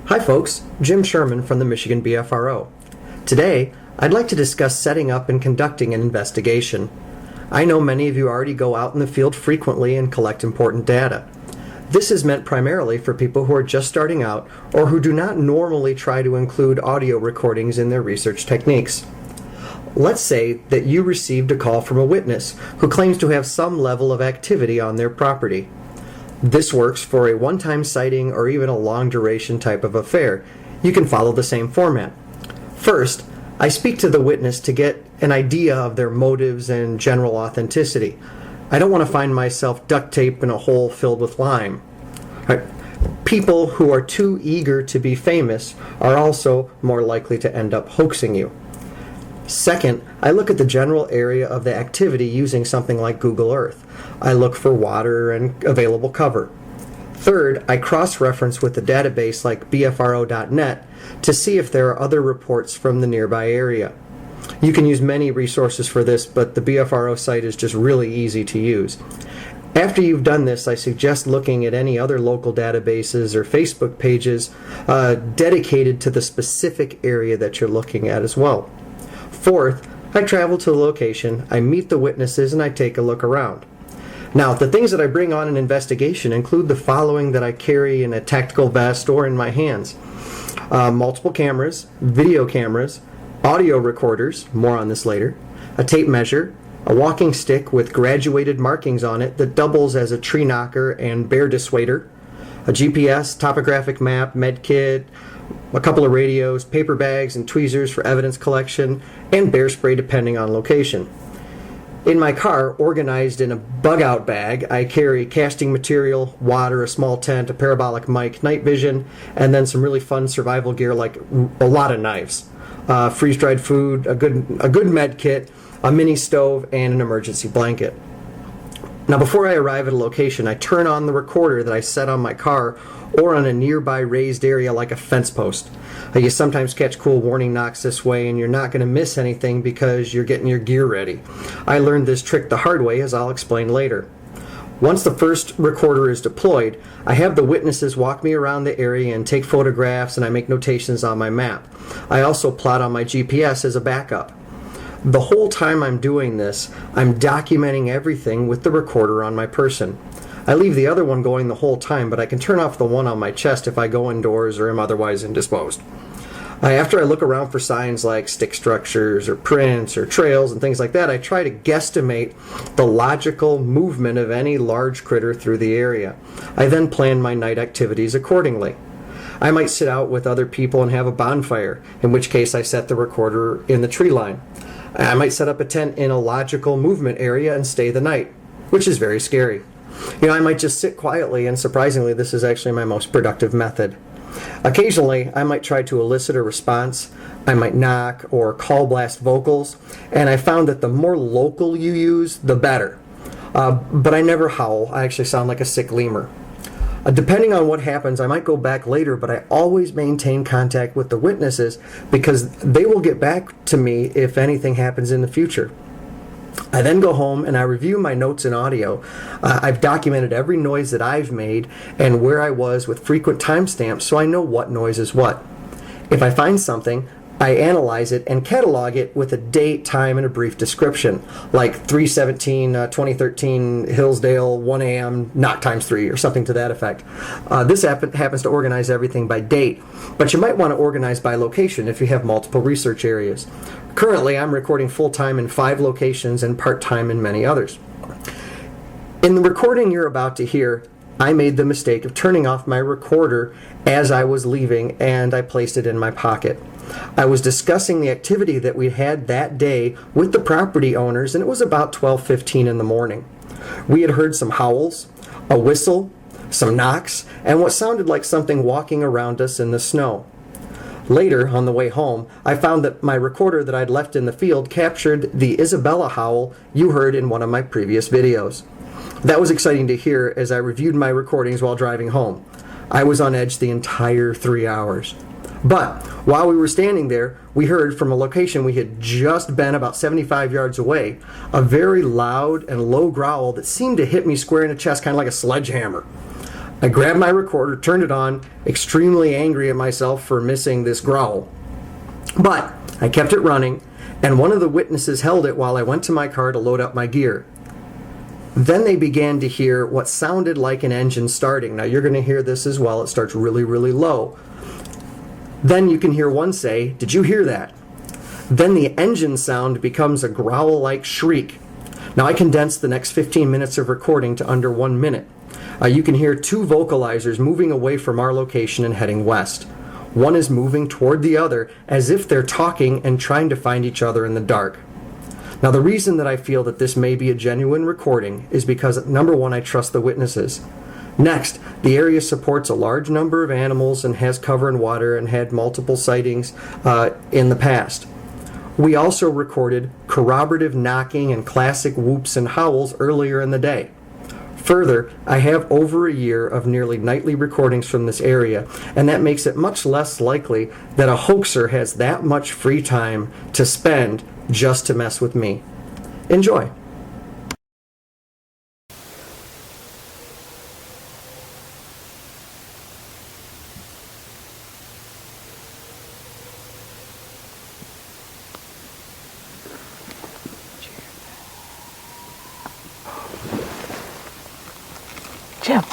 Hi folks, Jim Sherman from the Michigan BFRO. Today, I'd like to discuss setting up and conducting an investigation. I know many of you already go out in the field frequently and collect important data. This is meant primarily for people who are just starting out or who do not normally try to include audio recordings in their research techniques. Let's say that you received a call from a witness who claims to have some level of activity on their property. This works for a one-time sighting or even a long-duration type of affair. You can follow the same format. First, I speak to the witness to get an idea of their motives and general authenticity. I don't want to find myself duct taped in a hole filled with lime. People who are too eager to be famous are also more likely to end up hoaxing you. Second, I look at the general area of the activity using something like Google Earth. I look for water and available cover. Third, I cross-reference with a database like BFRO.net to see if there are other reports from the nearby area. You can use many resources for this, but the BFRO site is just really easy to use. After you've done this, I suggest looking at any other local databases or Facebook pages dedicated to the specific area that you're looking at as well. Fourth, I travel to the location, I meet the witnesses, and I take a look around. Now, the things that I bring on an investigation include the following that I carry in a tactical vest or in my hands. Multiple cameras, video cameras, audio recorders, more on this later, a tape measure, a walking stick with graduated markings on it that doubles as a tree knocker and bear dissuader, a GPS, topographic map, med kit, a couple of radios, paper bags and tweezers for evidence collection, and bear spray depending on location. In my car, organized in a bug-out bag, I carry casting material, water, a small tent, a parabolic mic, night vision, and then some really fun survival gear like a lot of knives, freeze-dried food, a good med kit, a mini stove, and an emergency blanket. Now, before I arrive at a location, I turn on the recorder that I set on my car or on a nearby raised area like a fence post. You sometimes catch cool warning knocks this way, and you're not going to miss anything because you're getting your gear ready. I learned this trick the hard way, as I'll explain later. Once the first recorder is deployed, I have the witnesses walk me around the area and take photographs, and I make notations on my map. I also plot on my GPS as a backup. The whole time I'm doing this, I'm documenting everything with the recorder on my person. I leave the other one going the whole time, but I can turn off the one on my chest if I go indoors or am otherwise indisposed. After I look around for signs like stick structures or prints or trails and things like that, I try to guesstimate the logical movement of any large critter through the area. I then plan my night activities accordingly. I might sit out with other people and have a bonfire, in which case I set the recorder in the tree line. I might set up a tent in a logical movement area and stay the night, which is very scary. I might just sit quietly, and surprisingly, this is actually my most productive method. Occasionally, I might try to elicit a response. I might knock or call blast vocals, and I found that the more local you use, the better. But I never howl. I actually sound like a sick lemur. Depending on what happens, I might go back later, but I always maintain contact with the witnesses because they will get back to me if anything happens in the future. I then go home and I review my notes and audio. I've documented every noise that I've made and where I was with frequent timestamps so I know what noise is what. If I find something, I analyze it and catalog it with a date, time, and a brief description, like 3/17/2013 Hillsdale 1 a.m. knock times 3 or something to that effect. This happens to organize everything by date, but you might want to organize by location if you have multiple research areas. Currently, I'm recording full-time in 5 locations and part-time in many others. In the recording you're about to hear, I made the mistake of turning off my recorder as I was leaving, and I placed it in my pocket. I was discussing the activity that we had that day with the property owners, and it was about 12:15 in the morning. We had heard some howls, a whistle, some knocks, and what sounded like something walking around us in the snow. Later, on the way home, I found that my recorder that I'd left in the field captured the Isabella howl you heard in one of my previous videos. That was exciting to hear as I reviewed my recordings while driving home. I was on edge the entire 3 hours. But while we were standing there, we heard from a location we had just been about 75 yards away, a very loud and low growl that seemed to hit me square in the chest, kind of like a sledgehammer. I grabbed my recorder, turned it on, extremely angry at myself for missing this growl. But I kept it running, and one of the witnesses held it while I went to my car to load up my gear. Then they began to hear what sounded like an engine starting. Now you're going to hear this as well. It starts really, really low. Then you can hear one say, "Did you hear that?" Then the engine sound becomes a growl-like shriek. Now I condensed the next 15 minutes of recording to under 1 minute. You can hear two vocalizers moving away from our location and heading west. One is moving toward the other as if they're talking and trying to find each other in the dark. Now the reason that I feel that this may be a genuine recording is because, number one, I trust the witnesses. Next, the area supports a large number of animals and has cover and water and had multiple sightings in the past. We also recorded corroborative knocking and classic whoops and howls earlier in the day. Further, I have over a year of nearly nightly recordings from this area, and that makes it much less likely that a hoaxer has that much free time to spend just to mess with me. Enjoy. Jim.